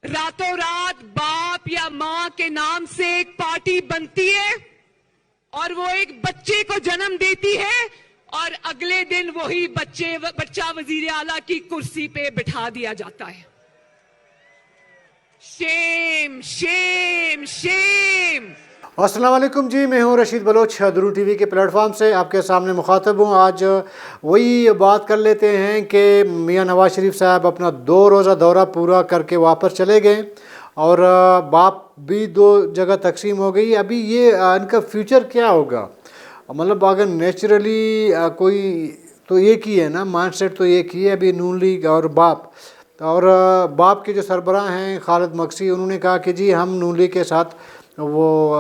راتوں رات باپ یا ماں کے نام سے ایک پارٹی بنتی ہے اور وہ ایک بچے کو جنم دیتی ہے اور اگلے دن وہی بچہ وزیر اعلیٰ کی کرسی پہ بٹھا دیا جاتا ہے. شیم شیم شیم. السلام علیکم جی، میں ہوں رشید بلوچ. درون ٹی وی کے پلیٹ فارم سے آپ کے سامنے مخاطب ہوں. آج وہی بات کر لیتے ہیں کہ میاں نواز شریف صاحب اپنا 2 روزہ دورہ پورا کر کے واپس چلے گئے اور باپ بھی 2 جگہ تقسیم ہو گئی. ابھی یہ ان کا فیوچر کیا ہوگا؟ مطلب اگر نیچرلی کوئی تو ایک ہی ہے نا، مائنڈ سیٹ تو ایک ہی ہے. ابھی نون لیگ اور باپ کے جو سربراہ ہیں خالد مکسی، انہوں نے کہا کہ جی ہم نون لیگ کے ساتھ وہ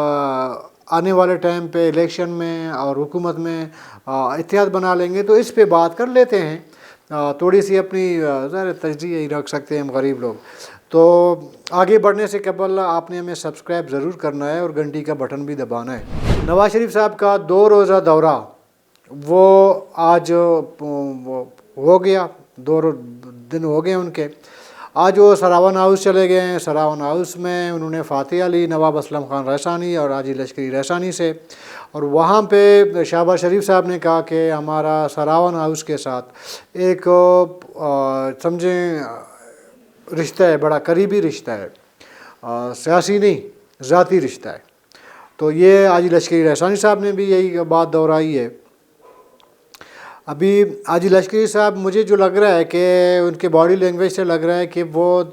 آنے والے ٹائم پہ الیکشن میں اور حکومت میں اتحاد بنا لیں گے. تو اس پہ بات کر لیتے ہیں. تھوڑی سی اپنی ظاہر تجزیہ ہی رکھ سکتے ہیں ہم غریب لوگ. تو آگے بڑھنے سے قبل آپ نے ہمیں سبسکرائب ضرور کرنا ہے اور گھنٹی کا بٹن بھی دبانا ہے. نواز شریف صاحب کا 2 روزہ دورہ وہ آج ہو گیا، 2 دن ہو گئے ان کے. آج وہ سراون ہاؤس چلے گئے ہیں. سراون ہاؤس میں انہوں نے فاتحہ لی نواب اسلم خان رحسانی اور حاجی لشکری رحسانی سے، اور وہاں پہ شہباز شریف صاحب نے کہا کہ ہمارا سراون ہاؤس کے ساتھ ایک سمجھیں رشتہ ہے، بڑا قریبی رشتہ ہے، سیاسی نہیں ذاتی رشتہ ہے. تو یہ حاجی لشکری رحسانی صاحب نے بھی یہی بات دہرائی ہے. ابھی حاجی لشکری صاحب مجھے جو لگ رہا ہے کہ ان کے باڈی لینگویج سے لگ رہا ہے کہ وہ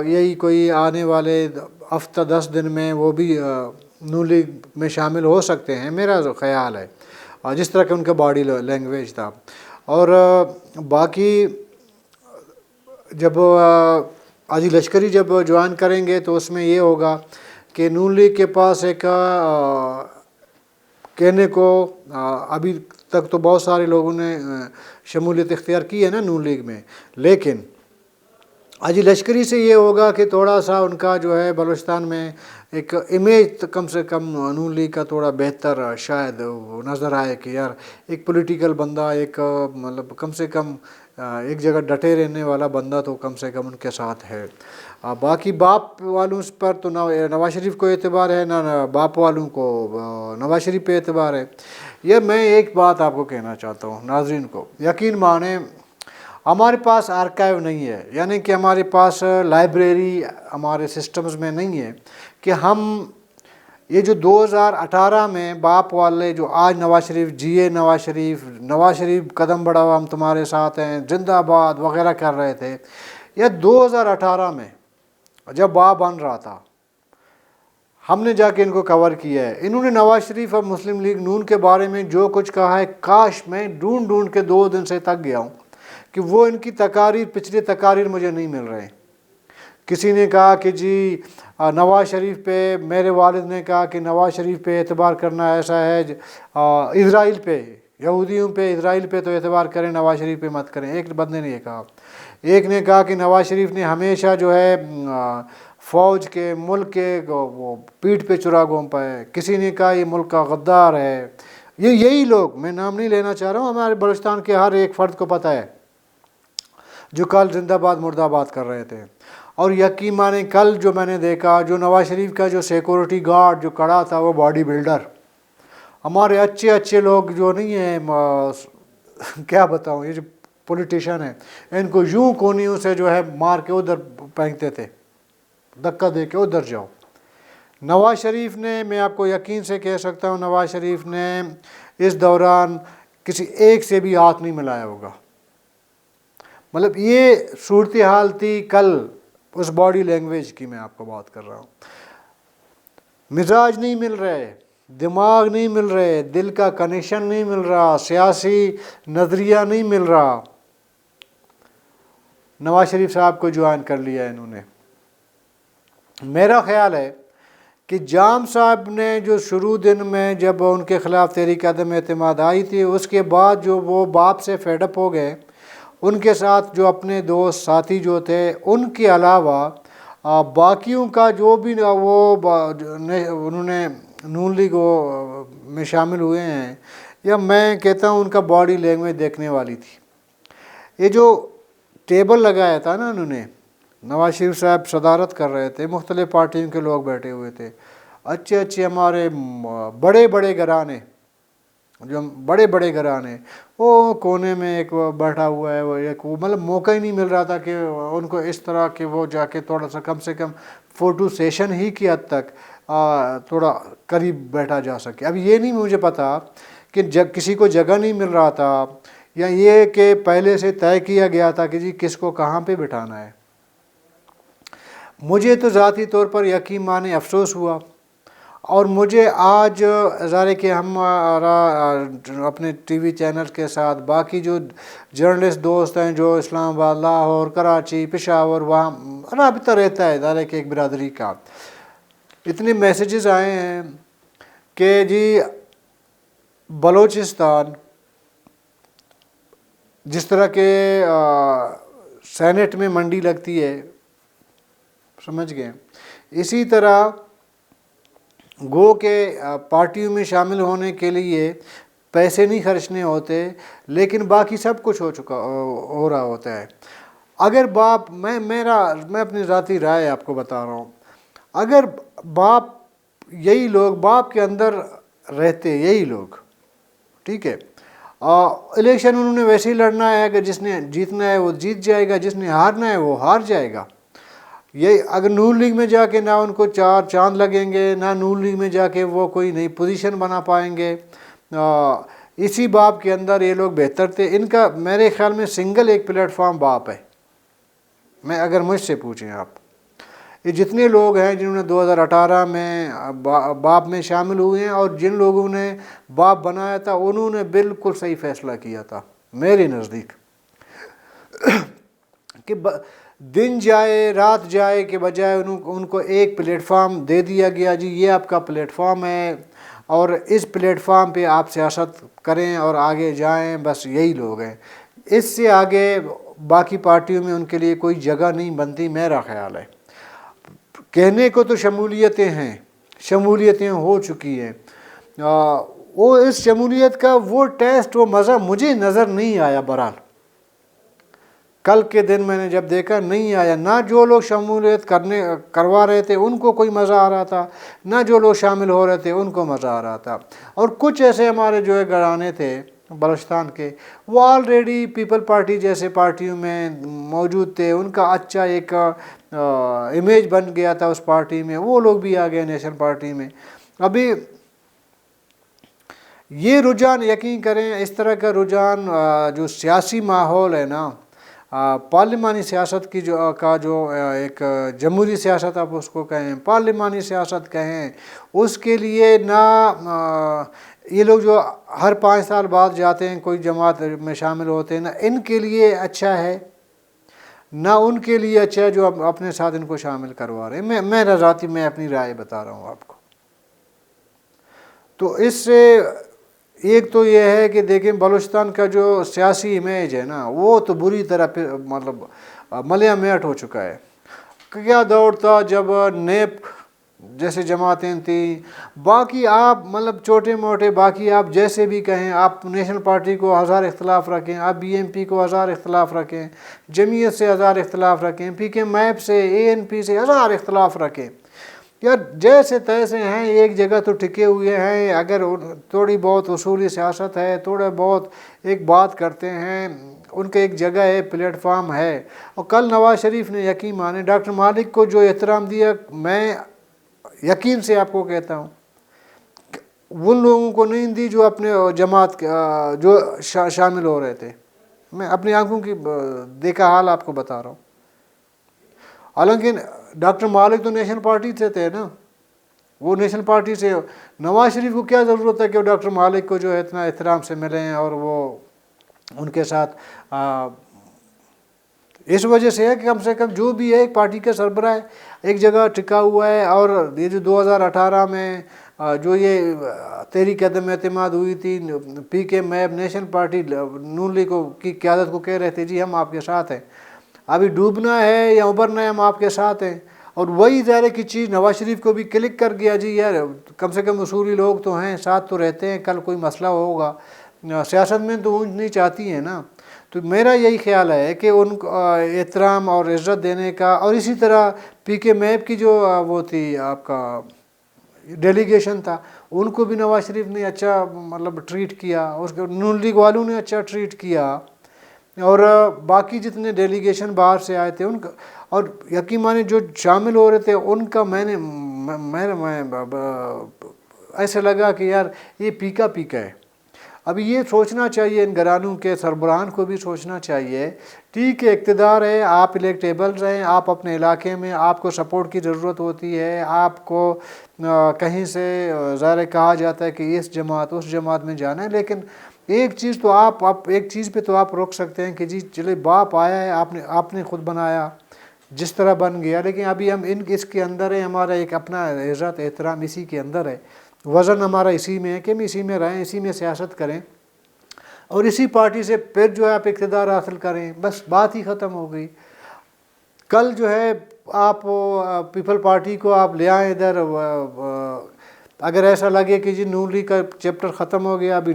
یہی کوئی آنے والے ہفتہ 10 دن میں وہ بھی نون لیگ میں شامل ہو سکتے ہیں، میرا خیال ہے، جس طرح کہ ان کا باڈی لینگویج تھا. اور باقی جب حاجی لشکری جب جوائن کریں گے تو اس میں یہ ہوگا کہ نون لیگ کے پاس ایک کہنے کو ابھی تک تو بہت سارے لوگوں نے شمولیت اختیار کی ہے نا نون لیگ میں، لیکن حاجی لشکری سے یہ ہوگا کہ تھوڑا سا ان کا جو ہے بلوچستان میں ایک امیج کم سے کم نون لیگ کا تھوڑا بہتر شاید نظر آئے کہ یار ایک پولیٹیکل بندہ، ایک مطلب کم سے کم ایک جگہ ڈٹے رہنے والا بندہ تو کم سے کم ان کے ساتھ ہے. باقی باپ والوں پر تو نواز شریف کو اعتبار ہے، نہ باپ والوں کو نواز شریف پہ اعتبار ہے. یہ میں ایک بات آپ کو کہنا چاہتا ہوں ناظرین کو، یقین مانیں ہمارے پاس آرکائیو نہیں ہے، یعنی کہ ہمارے پاس لائبریری ہمارے سسٹمز میں نہیں ہے کہ ہم یہ جو 2018 میں باپ والے جو آج نواز شریف جیے نواز شریف قدم بڑھاؤ ہم تمہارے ساتھ ہیں زندہ آباد وغیرہ کر رہے تھے، یہ 2018 میں جب باپ بن رہا تھا ہم نے جا کے ان کو کور کیا ہے. انہوں نے نواز شریف اور مسلم لیگ نون کے بارے میں جو کچھ کہا ہے، کاش میں ڈھونڈ کے 2 دن سے تک گیا ہوں کہ وہ ان کی تقاریر، پچھلی تقاریر مجھے نہیں مل رہے. کسی نے کہا کہ جی نواز شریف پہ، میرے والد نے کہا کہ نواز شریف پہ اعتبار کرنا ایسا ہے، اسرائیل پہ، یہودیوں پہ، اسرائیل پہ تو اعتبار کریں، نواز شریف پہ مت کریں. ایک بندے نے یہ کہا. ایک نے کہا کہ نواز شریف نے ہمیشہ جو ہے فوج کے، ملک کے وہ پیٹھ پہ چراغ گھونپا ہے. کسی نے کہا یہ ملک کا غدار ہے. یہی لوگ، میں نام نہیں لینا چاہ رہا ہوں، ہمارے بلوچستان کے ہر ایک فرد کو پتہ ہے، جو کل زندہ باد مردہ باد کر رہے تھے. اور یقین مانیں کل جو میں نے دیکھا، جو نواز شریف کا جو سیکورٹی گارڈ جو کڑا تھا وہ باڈی بلڈر، ہمارے اچھے لوگ جو نہیں ہیں، کیا بتاؤں، یہ جو پولیٹیشین ہیں ان کو یوں کونیوں سے جو ہے مار کے ادھر پھینکتے تھے، دھکا دے کے ادھر جاؤ. نواز شریف نے، میں آپ کو یقین سے کہہ سکتا ہوں، نواز شریف نے اس دوران کسی ایک سے بھی ہاتھ نہیں ملایا ہوگا. مطلب یہ صورتحال تھی کل اس باڈی لینگویج کی، میں آپ کو بات کر رہا ہوں. مزاج نہیں مل رہے، دماغ نہیں مل رہے، دل کا کنیکشن نہیں مل رہا، سیاسی نظریہ نہیں مل رہا. نواز شریف صاحب کو جوائن کر لیا انہوں نے. میرا خیال ہے کہ جام صاحب نے جو شروع دن میں جب ان کے خلاف تحریک عدم اعتماد آئی تھی، اس کے بعد جو وہ باپ سے فیڈ اپ ہو گئے، ان کے ساتھ جو اپنے دوست ساتھی جو تھے ان کے علاوہ باقیوں کا جو بھی وہ انہوں نے نون لیگ میں شامل ہوئے ہیں، یا میں کہتا ہوں ان کا باڈی لینگویج دیکھنے والی تھی. یہ جو ٹیبل لگایا تھا نا انہوں نے، نواز شریف صاحب صدارت کر رہے تھے، مختلف پارٹیوں کے لوگ بیٹھے ہوئے تھے، اچھے اچھے ہمارے بڑے بڑے گھرانے، جو بڑے بڑے گھرانے، وہ کونے میں ایک بیٹھا ہوا ہے، وہ ایک مطلب موقع ہی نہیں مل رہا تھا کہ ان کو اس طرح کہ وہ جا کے تھوڑا سا کم سے کم فوٹو سیشن ہی کی حد تک تھوڑا قریب بیٹھا جا سکے۔ اب یہ نہیں مجھے پتا کہ کسی کو جگہ نہیں مل رہا تھا، یا یہ کہ پہلے سے طے کیا گیا تھا کہ جی کس کو کہاں پہ بٹھانا ہے۔ مجھے تو ذاتی طور پر یقین مانے افسوس ہوا، اور مجھے آج ظاہر کہ ہمارا اپنے ٹی وی چینل کے ساتھ باقی جو جرنلسٹ دوست ہیں جو اسلام آباد، لاہور، کراچی، پشاور، وہاں رابطہ رہتا ہے ظاہر کہ ایک برادری کا، اتنے میسیجز آئے ہیں کہ جی بلوچستان جس طرح کہ سینٹ میں منڈی لگتی ہے، سمجھ گئے، اسی طرح گو کہ پارٹیوں میں شامل ہونے کے لیے پیسے نہیں خرچنے ہوتے، لیکن باقی سب کچھ ہو رہا ہوتا ہے۔ اگر باپ میں اپنی ذاتی رائے آپ کو بتا رہا ہوں، اگر باپ یہی لوگ باپ کے اندر رہتے، یہی لوگ، ٹھیک ہے، الیکشن انہوں نے ویسے ہی لڑنا ہے کہ جس نے جیتنا ہے وہ جیت جائے گا، جس نے ہارنا ہے وہ ہار جائے گا۔ یہ اگر نون لیگ میں جا کے نہ ان کو چار چاند لگیں گے، نہ نون لیگ میں جا کے وہ کوئی نئی پوزیشن بنا پائیں گے، اسی باپ کے اندر یہ لوگ بہتر تھے۔ ان کا میرے خیال میں سنگل ایک پلیٹ فارم باپ ہے، میں اگر مجھ سے پوچھیں آپ، یہ جتنے لوگ ہیں جنہوں نے 2018 میں باپ میں شامل ہوئے ہیں اور جن لوگوں نے باپ بنایا تھا، انہوں نے بالکل صحیح فیصلہ کیا تھا میرے نزدیک، کہ دن جائے رات جائے کے بجائے ان کو ایک پلیٹ فارم دے دیا گیا، جی یہ آپ کا پلیٹ فارم ہے اور اس پلیٹ فارم پہ آپ سیاست کریں اور آگے جائیں، بس یہی لوگ ہیں۔ اس سے آگے باقی پارٹیوں میں ان کے لیے کوئی جگہ نہیں بنتی، میرا خیال ہے۔ کہنے کو تو شمولیتیں ہیں، شمولیتیں ہو چکی ہیں، وہ اس شمولیت کا وہ ٹیسٹ، وہ مزہ مجھے نظر نہیں آیا۔ بہرحال کل کے دن میں نے جب دیکھا نہیں آیا، نہ جو لوگ شمولیت کروا رہے تھے ان کو کوئی مزہ آ رہا تھا، نہ جو لوگ شامل ہو رہے تھے ان کو مزہ آ رہا تھا۔ اور کچھ ایسے ہمارے جو گھرانے تھے بلوچستان کے، وہ آلریڈی پیپل پارٹی جیسے پارٹیوں میں موجود تھے، ان کا اچھا ایک امیج بن گیا تھا اس پارٹی میں، وہ لوگ بھی آ گئے نیشنل پارٹی میں۔ ابھی یہ رجحان یقین کریں، اس طرح کا رجحان جو سیاسی ماحول ہے نا، پارلیمانی سیاست کی جو ایک جمہوری سیاست آپ اس کو کہیں، پارلیمانی سیاست کہیں، اس کے لیے نہ یہ لوگ جو ہر 5 سال بعد جاتے ہیں کوئی جماعت میں شامل ہوتے ہیں، نہ ان کے لیے اچھا ہے، نہ ان کے لیے اچھا ہے جو اپنے ساتھ ان کو شامل کروا رہے ہیں۔ میں ذاتی میں اپنی رائے بتا رہا ہوں آپ کو۔ تو اس سے ایک تو یہ ہے کہ دیکھیں بلوچستان کا جو سیاسی امیج ہے نا، وہ تو بری طرح مطلب ملیا میٹ ہو چکا ہے۔ کیا دور تھا جب نیب جیسے جماعتیں تھیں، باقی آپ مطلب چھوٹے موٹے، باقی آپ جیسے بھی کہیں، آپ نیشنل پارٹی کو 1000 اختلاف رکھیں، آپ بی ایم پی کو 1000 اختلاف رکھیں، جمعیت سے 1000 اختلاف رکھیں، پی کے میپ سے، اے این پی سے 1000 اختلاف رکھیں، یار جیسے تیسے ہیں ایک جگہ تو ٹکے ہوئے ہیں۔ اگر تھوڑی بہت اصولی سیاست ہے، تھوڑا بہت ایک بات کرتے ہیں، ان کا ایک جگہ ہے، پلیٹ فارم ہے۔ اور کل نواز شریف نے یقین مانے ڈاکٹر مالک کو جو احترام دیا، میں یقین سے آپ کو کہتا ہوں ان لوگوں کو نہیں دی جو اپنے جماعت جو شامل ہو رہے تھے۔ میں اپنی آنکھوں کی دیکھا حال آپ کو بتا رہا ہوں۔ حالانکہ ڈاکٹر مالک تو نیشنل پارٹی سے تھے نا، وہ نیشنل پارٹی سے، نواز شریف کو کیا ضرورت ہے کہ وہ ڈاکٹر مالک کو جو ہے اتنا احترام سے ملیں، اور وہ ان کے ساتھ اس وجہ سے ہے کہ کم سے کم جو بھی ہے ایک پارٹی کا سربراہ ہے، ایک جگہ ٹکا ہوا ہے۔ اور یہ جو 2018 میں جو یہ تحریک عدم اعتماد ہوئی تھی، پی کے میب نیشنل پارٹی نون لیگ کی قیادت کو کہہ رہے تھے جی ہم آپ کے ساتھ ہیں، ابھی ڈوبنا ہے یا ابھرنا ہے ہم آپ کے ساتھ ہیں۔ اور وہی ظاہر کی چیز نواز شریف کو بھی کلک کر گیا، جی یار کم سے کم اصولی لوگ تو ہیں، ساتھ تو رہتے ہیں، کل کوئی مسئلہ ہوگا سیاست میں تو اونچ نیچ چاہتی ہیں نا. تو میرا یہی خیال ہے کہ ان کو احترام اور عزت دینے کا. اور اسی طرح پی کے میپ کی جو وہ تھی آپ کا ڈیلیگیشن تھا, ان کو بھی نواز شریف نے اچھا مطلب ٹریٹ کیا, اس کے نون لیگ والوں نے اچھا ٹریٹ کیا, اور باقی جتنے ڈیلیگیشن باہر سے آئے تھے ان کا, اور یقین مانے جو شامل ہو رہے تھے ان کا میں ایسے لگا کہ یار یہ پیکا ہے. ابھی یہ سوچنا چاہیے ان گھرانوں کے سربراہان کو بھی سوچنا چاہیے. ٹھیک ہے اقتدار ہے, آپ الیکٹیبل ہیں, آپ اپنے علاقے میں آپ کو سپورٹ کی ضرورت ہوتی ہے, آپ کو کہیں سے ظاہر کہا جاتا ہے کہ اس جماعت اس جماعت میں جانا ہے, لیکن ایک چیز تو آپ ایک چیز پہ تو آپ روک سکتے ہیں کہ جی چلے باپ آیا ہے, آپ نے خود بنایا جس طرح بن گیا, لیکن ابھی ہم اس کے اندر ہے, ہمارا ایک اپنا عزت احترام اسی کے اندر ہے, وزن ہمارا اسی میں ہے کہ ہم اسی میں رہیں, اسی میں سیاست کریں اور اسی پارٹی سے پھر جو ہے آپ اقتدار حاصل کریں, بس بات ہی ختم ہو گئی. کل جو ہے آپ پیپل پارٹی کو آپ لے آئیں ادھر, اگر ایسا لگے کہ جی نون لیگ کا چیپٹر ختم ہو گیا, ابھی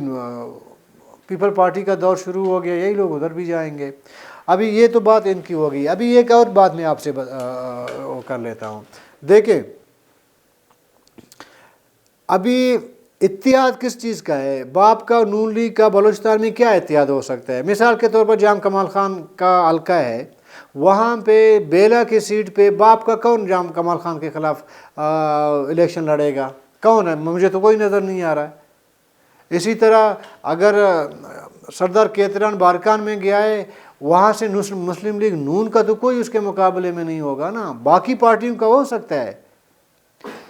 پیپل پارٹی کا دور شروع ہو گیا, یہی لوگ ادھر بھی جائیں گے. ابھی یہ تو بات ان کی ہو گئی. ابھی ایک اور بات میں آپ سے کر لیتا ہوں. دیکھیں ابھی اتحاد کس چیز کا ہے, باپ کا نون لیگ کا بلوچستان میں کیا اتحاد ہو سکتا ہے؟ مثال کے طور پر جام کمال خان کا حلقہ ہے, وہاں پہ بیلا کی سیٹ پہ باپ کا کون جام کمال خان کے خلاف الیکشن لڑے گا؟ کون ہے؟ مجھے تو کوئی نظر نہیں آ رہا ہے. اسی طرح اگر سردار کیتران بارکان میں گیا ہے, وہاں سے مسلم لیگ نون کا تو کوئی اس کے مقابلے میں نہیں ہوگا نا, باقی پارٹیوں کا ہو سکتا ہے.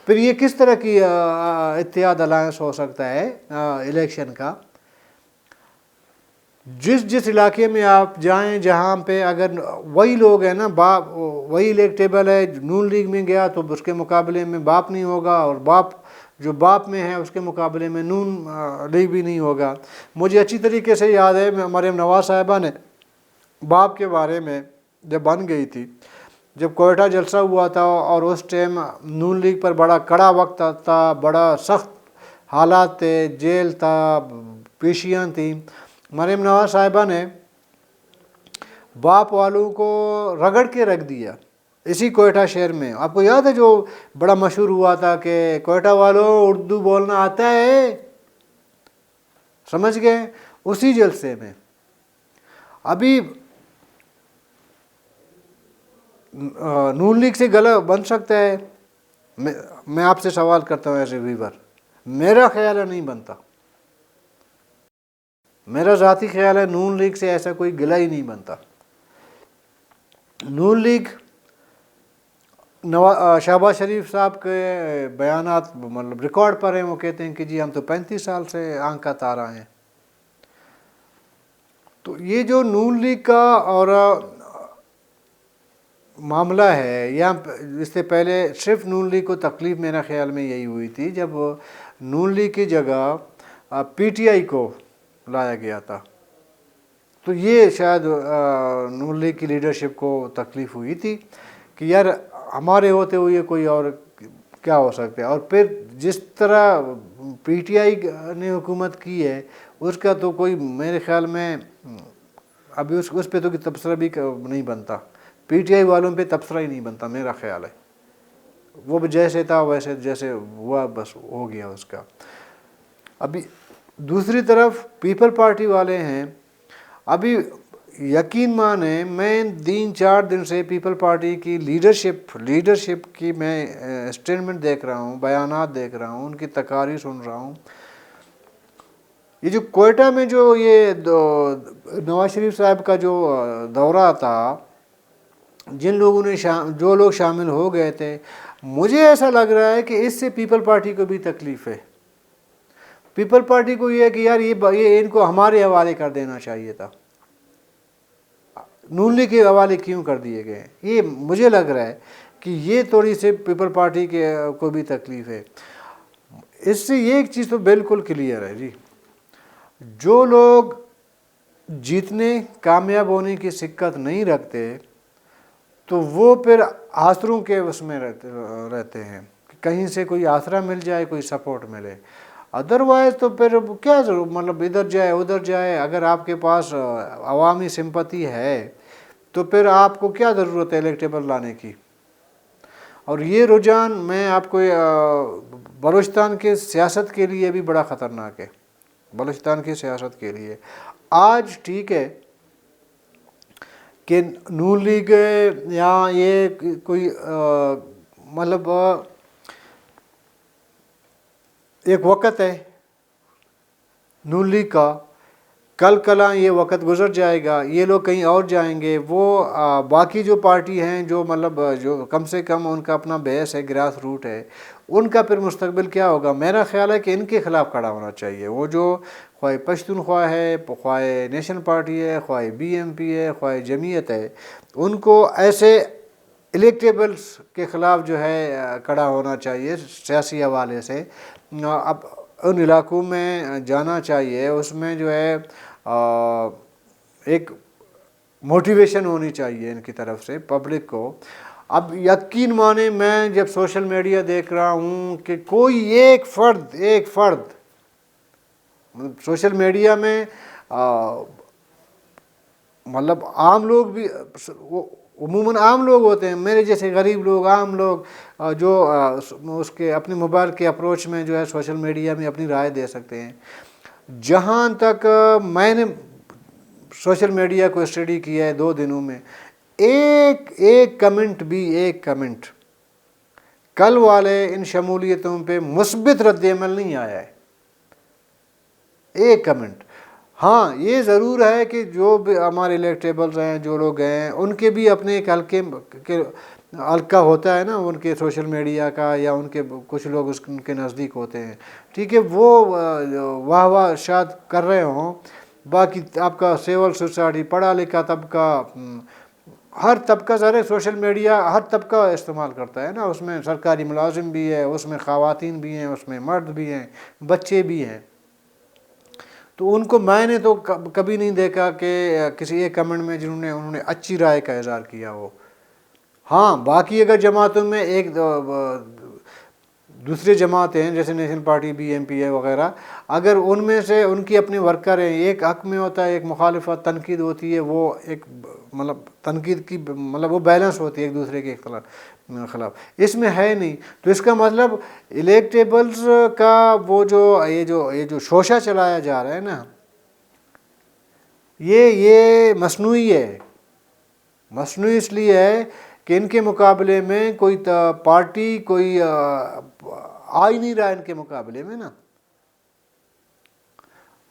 پھر یہ کس طرح کی اتحاد الائنس ہو سکتا ہے الیکشن کا؟ جس علاقے میں آپ جائیں جہاں پہ اگر وہی لوگ ہیں نا, وہی الیکٹیبل ہے, نون لیگ میں گیا تو اس کے مقابلے میں باپ نہیں ہوگا, اور باپ جو باپ میں ہے اس کے مقابلے میں نون لیگ بھی نہیں ہوگا. مجھے اچھی طریقے سے یاد ہے مریم نواز صاحبہ نے باپ کے بارے میں جب بن گئی تھی, جب کوئٹہ جلسہ ہوا تھا اور اس ٹائم نون لیگ پر بڑا کڑا وقت تھا, بڑا سخت حالات تھے, جیل تھا, پیشیاں تھیں, مریم نواز صاحبہ نے باپ والوں کو رگڑ کے رکھ دیا اسی کوئٹہ شہر میں. آپ کو یاد ہے جو بڑا مشہور ہوا تھا کہ کوئٹہ والوں اردو بولنا آتا ہے, سمجھ گئے, اسی جلسے میں. ابھی نون لیگ سے گلا بن سکتا ہے؟ میں آپ سے سوال کرتا ہوں ایز اے ویور, میرا خیال ہے نہیں بنتا. میرا ذاتی خیال ہے نون لیگ سے ایسا کوئی گلا ہی نہیں بنتا. نون لیگ شہباز شریف صاحب کے بیانات مطلب ریکارڈ پر ہیں, وہ کہتے ہیں کہ جی ہم تو 35 سال سے آنکھ کا تارا ہیں. تو یہ جو نون لیگ کا اور معاملہ ہے, یا اس سے پہلے صرف نون لیگ کو تکلیف میرا خیال میں یہی ہوئی تھی جب نون لیگ کی جگہ پی ٹی آئی کو لایا گیا تھا, تو یہ شاید نون لیگ کی لیڈرشپ کو تکلیف ہوئی تھی کہ یار ہمارے ہوتے ہوئے کوئی اور کیا ہو سکتا ہے. اور پھر جس طرح پی ٹی آئی نے حکومت کی ہے اس کا تو کوئی میرے خیال میں ابھی اس پہ تو تبصرہ بھی نہیں بنتا. پی ٹی آئی والوں پہ تبصرہ ہی نہیں بنتا میرا خیال ہے. وہ بھی جیسے تھا ویسے جیسے ہوا بس ہو گیا اس کا. ابھی دوسری طرف پیپل پارٹی والے ہیں, ابھی یقین مانے میں 3-4 دن سے پیپل پارٹی کی لیڈرشپ کی میں اسٹیٹمنٹ دیکھ رہا ہوں, بیانات دیکھ رہا ہوں, ان کی تقاریر سن رہا ہوں. یہ جو کوئٹہ میں جو یہ نواز شریف صاحب کا جو دورہ تھا, جن لوگوں نے جو لوگ شامل ہو گئے تھے, مجھے ایسا لگ رہا ہے کہ اس سے پیپل پارٹی کو بھی تکلیف ہے. پیپل پارٹی کو یہ ہے کہ یار یہ ان کو ہمارے حوالے کر دینا چاہیے تھا, نون لیگ کے حوالے کیوں کر دیے گئے. یہ مجھے لگ رہا ہے کہ یہ تھوڑی سی پیپل پارٹی کو بھی تکلیف ہے. اس سے یہ ایک چیز تو بالکل کلیئر ہے جی, جو لوگ جیتنے کامیاب ہونے کی سکت نہیں رکھتے تو وہ پھر آسروں کے اس میں رہتے ہیں کہ کہیں سے کوئی آسرا مل جائے, کوئی سپورٹ ملے. ادروائز تو پھر کیا ضرور مطلب ادھر جائے ادھر جائے. اگر آپ کے پاس عوامی سمپتی ہے تو پھر آپ کو کیا ضرورت ہے الیکٹیبل لانے کی. اور یہ رجحان میں آپ کو بلوچستان کے سیاست کے لیے بھی بڑا خطرناک ہے. بلوچستان کی سیاست کے لیے آج ٹھیک ہے کہ نون لیگ یا یہ کوئی مطلب ایک وقت ہے نون لیگ کا، کل کلاں یہ وقت گزر جائے گا، یہ لوگ کہیں اور جائیں گے. وہ باقی جو پارٹی ہیں جو مطلب جو کم سے کم ان کا اپنا بیس ہے، گراس روٹ ہے، ان کا پھر مستقبل کیا ہوگا. میرا خیال ہے کہ ان کے خلاف کھڑا ہونا چاہیے. وہ جو خواہ پشتونخوا ہے، خواہ نیشنل پارٹی ہے، خواہ بی ایم پی ہے، خواہ جمعیت ہے، ان کو ایسے الیکٹیبلز کے خلاف جو ہے کھڑا ہونا چاہیے سیاسی حوالے سے. اب ان علاقوں میں جانا چاہیے، اس میں جو ہے ایک موٹیویشن ہونی چاہیے ان کی طرف سے پبلک کو. اب یقین مانے میں جب سوشل میڈیا دیکھ رہا ہوں کہ کوئی ایک فرد سوشل میڈیا میں مطلب عام لوگ بھی عموماً عام لوگ ہوتے ہیں، میرے جیسے غریب لوگ، عام لوگ جو اس کے اپنے موبائل کے اپروچ میں جو ہے سوشل میڈیا میں اپنی رائے دے سکتے ہیں. جہاں تک میں نے سوشل میڈیا کو اسٹڈی کیا ہے 2 دنوں میں، ایک کمنٹ کل والے ان شمولیتوں پہ مثبت رد عمل نہیں آیا ہے. ایک کمنٹ. ہاں یہ ضرور ہے کہ جو بھی ہمارے الیکٹیبلز ہیں، جو لوگ ہیں، ان کے بھی اپنے ایک حلقہ ہوتا ہے نا ان کے سوشل میڈیا کا، یا ان کے کچھ لوگ ان کے نزدیک ہوتے ہیں. ٹھیک ہے، وہ واہ شاد کر رہے ہوں. باقی آپ کا سول سوسائٹی، پڑھا لکھا طبقہ، ہر طبقہ ذرا سوشل میڈیا ہر طبقہ استعمال کرتا ہے نا. اس میں سرکاری ملازم بھی ہے، اس میں خواتین بھی ہیں، اس میں مرد بھی ہیں، بچے بھی ہیں. تو ان کو میں نے تو کبھی نہیں دیکھا کہ کسی ایک کمنٹ میں انہوں نے اچھی رائے کا اظہار کیا ہو. ہاں باقی اگر جماعتوں میں ایک دوسرے جماعتیں ہیں جیسے national party, B M P ہے وغیرہ، اگر ان میں سے ان کی اپنے ورکر ہیں، ایک حق میں ہوتا ہے، ایک مخالفت تنقید ہوتی ہے، وہ ایک مطلب تنقید کی مطلب وہ بیلنس ہوتی ہے ایک دوسرے کے خلاف. اس میں ہے نہیں. تو اس کا مطلب الیکٹیبلز کا وہ یہ جو شوشہ چلایا جا رہا ہے نا، یہ مصنوعی ہے. مصنوعی اس لیے ہے کہ ان کے مقابلے میں کوئی پارٹی کوئی آ ہی نہیں رہا ان کے مقابلے میں نا.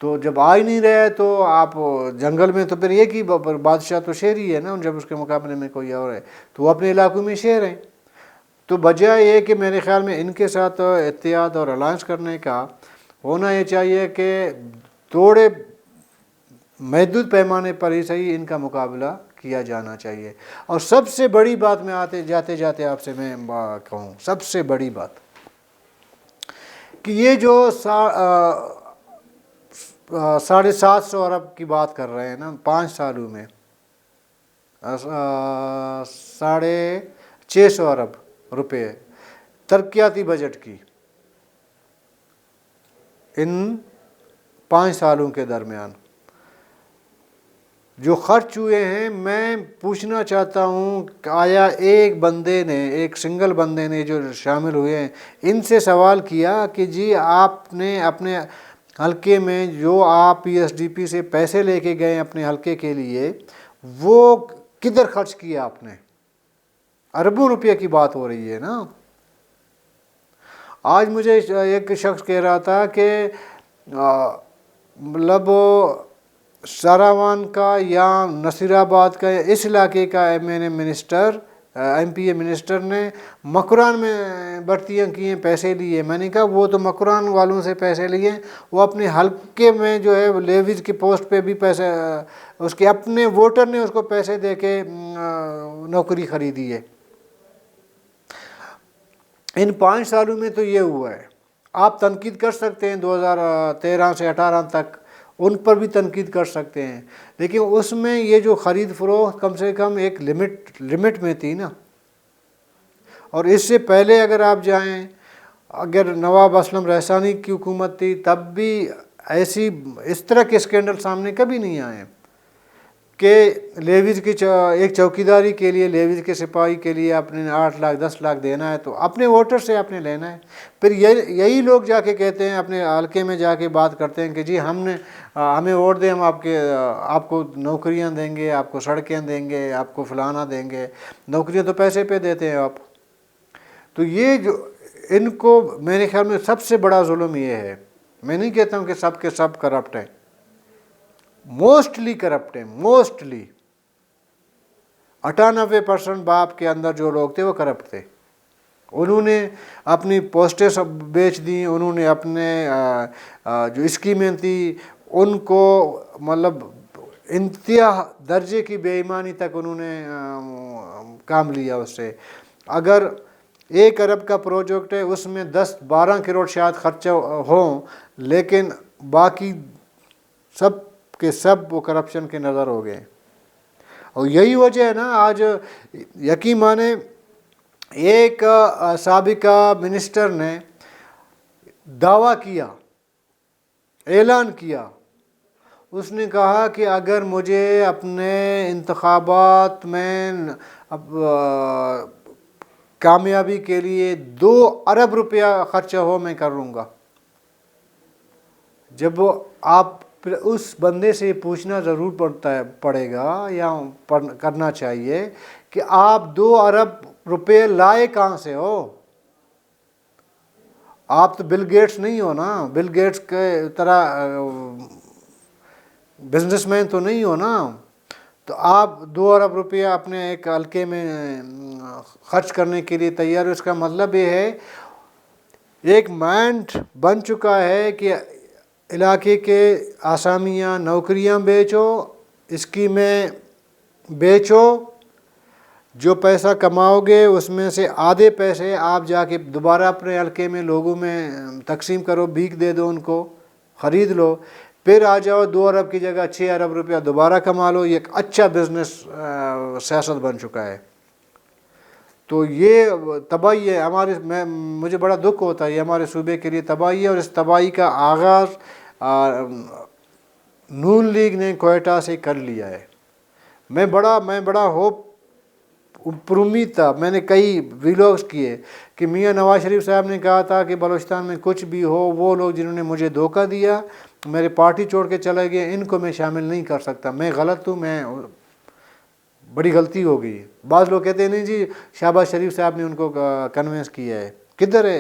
تو جب آ ہی نہیں رہے تو آپ جنگل میں تو پھر ایک ہی بادشاہ تو شیر ہی ہے نا. جب اس کے مقابلے میں کوئی اور ہے تو وہ اپنے علاقوں میں شیر ہیں. تو بجائے یہ کہ میرے خیال میں ان کے ساتھ اتحاد اور الائنس کرنے کا ہونا یہ چاہیے کہ تھوڑے محدود پیمانے پر ہی صحیح ان کا مقابلہ کیا جانا چاہیے. اور سب سے بڑی بات میں جاتے آپ سے میں کہوں، سب سے بڑی بات کہ یہ جو 750 ارب کی بات کر رہے ہیں نا 5 سالوں میں، 650 ارب روپے ترقیاتی بجٹ کی ان 5 سالوں کے درمیان جو خرچ ہوئے ہیں، میں پوچھنا چاہتا ہوں کہ آیا ایک سنگل بندے نے جو شامل ہوئے ہیں ان سے سوال کیا کہ جی آپ نے اپنے حلقے میں جو آپ پی ایس ڈی پی سے پیسے لے کے گئے اپنے حلقے کے لیے، وہ کدھر خرچ کیا آپ نے؟ اربوں روپے کی بات ہو رہی ہے نا. آج مجھے ایک شخص کہہ رہا تھا کہ مطلب ساراوان کا یا نصیر آباد کا اس علاقے کا ایم پی اے منسٹر نے مکران میں بھرتیاں کی ہیں، پیسے لیے. میں نے کہا وہ تو مکران والوں سے پیسے لیے، وہ اپنے حلقے میں جو ہے لیویز کی پوسٹ پہ بھی پیسے اس کے اپنے ووٹر نے اس کو پیسے دے کے نوکری خریدی ہے. ان 5 سالوں میں تو یہ ہوا ہے. آپ تنقید کر سکتے ہیں 2013 سے 18 تک، ان پر بھی تنقید کر سکتے ہیں، لیکن اس میں یہ جو خرید فروخت کم سے کم ایک لمٹ میں تھی نا. اور اس سے پہلے اگر آپ جائیں اگر نواب اسلم رحسانی کی حکومت تھی تب بھی ایسی اس طرح کے اسکینڈل سامنے کبھی نہیں آئے کہ لیویز کی ایک چوکیداری کے لیے لیویز کے سپاہی کے لیے اپنے 8 لاکھ 10 لاکھ دینا ہے تو اپنے ووٹر سے اپنے لینا ہے. پھر یہی لوگ جا کے کہتے ہیں اپنے حلقے میں جا کے بات کرتے ہیں کہ جی ہمیں ووٹ دیں، ہم آپ کو نوکریاں دیں گے، آپ کو سڑکیں دیں گے، آپ کو فلانا دیں گے. نوکریاں تو پیسے پہ دیتے ہیں آپ. تو یہ جو ان کو میرے خیال میں سب سے بڑا ظلم یہ ہے. میں نہیں کہتا ہوں کہ سب کے سب کرپٹ ہیں، موسٹلی کرپٹ ہیں، موسٹلی 98% باپ کے اندر جو لوگ تھے وہ کرپٹ تھے. انہوں نے اپنی پوسٹیں سب بیچ دیں، انہوں نے اپنے جو اسکیمیں تھیں ان کو مطلب انتہا درجے کی بے ایمانی تک انہوں نے کام لیا اس سے. اگر 1 ارب کا پروجیکٹ ہے اس میں 10-12 کروڑ شاید خرچہ ہوں، لیکن باقی سب کے سب وہ کرپشن کے نظر ہو گئے. اور یہی وجہ ہے نا آج یقین مانے ایک سابقہ منسٹر نے دعویٰ کیا، اعلان کیا، اس نے کہا کہ اگر مجھے اپنے انتخابات میں کامیابی کے لیے 2 ارب روپیہ خرچہ ہو میں کروں گا. جب آپ پھر اس بندے سے پوچھنا ضرور پڑے گا یا کرنا چاہیے کہ آپ 2 ارب روپے لائے کہاں سے ہو؟ آپ تو بل گیٹس نہیں ہو نا، بل گیٹس کے طرح بزنس مین تو نہیں ہو نا. تو آپ 2 ارب روپیہ اپنے ایک حلقے میں خرچ کرنے کے لیے تیار ہو. اس کا مطلب یہ ہے ایک مائنڈ بن چکا ہے کہ علاقے کے آسامیاں، نوکریاں بیچو، اسکیمیں بیچو، جو پیسہ کماؤ گے اس میں سے آدھے پیسے آپ جا کے دوبارہ اپنے حلقے میں لوگوں میں تقسیم کرو، بھیک دے دو، ان کو خرید لو، پھر آ جاؤ 2 ارب کی جگہ 6 ارب روپیہ دوبارہ کما لو. یہ ایک اچھا بزنس سیاست بن چکا ہے. تو یہ تباہی ہے مجھے بڑا دکھ ہوتا ہے، یہ ہمارے صوبے کے لیے تباہی ہے. اور اس تباہی کا آغاز نون لیگ نے کوئٹہ سے کر لیا ہے. میں بڑا پر امید تھا. میں نے کئی ویلاگز کیے کہ میاں نواز شریف صاحب نے کہا تھا کہ بلوچستان میں کچھ بھی ہو، وہ لوگ جنہوں نے مجھے دھوکہ دیا، میرے پارٹی چھوڑ کے چلے گئے، ان کو میں شامل نہیں کر سکتا. میں غلط ہوں، میں بڑی غلطی ہو گئی. بعض لوگ کہتے ہیں نہیں جی شہباز شریف صاحب نے ان کو کنونس کیا ہے. کدھر ہے؟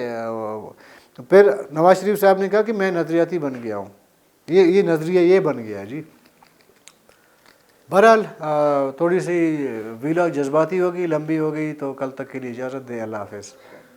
پھر نواز شریف صاحب نے کہا کہ میں نظریاتی بن گیا ہوں. یہ نظریہ یہ بن گیا ہے جی. بہرحال تھوڑی سی ویلاگ جذباتی ہوگی، لمبی ہو گئی، تو کل تک کے لیے اجازت دیں. اللہ حافظ.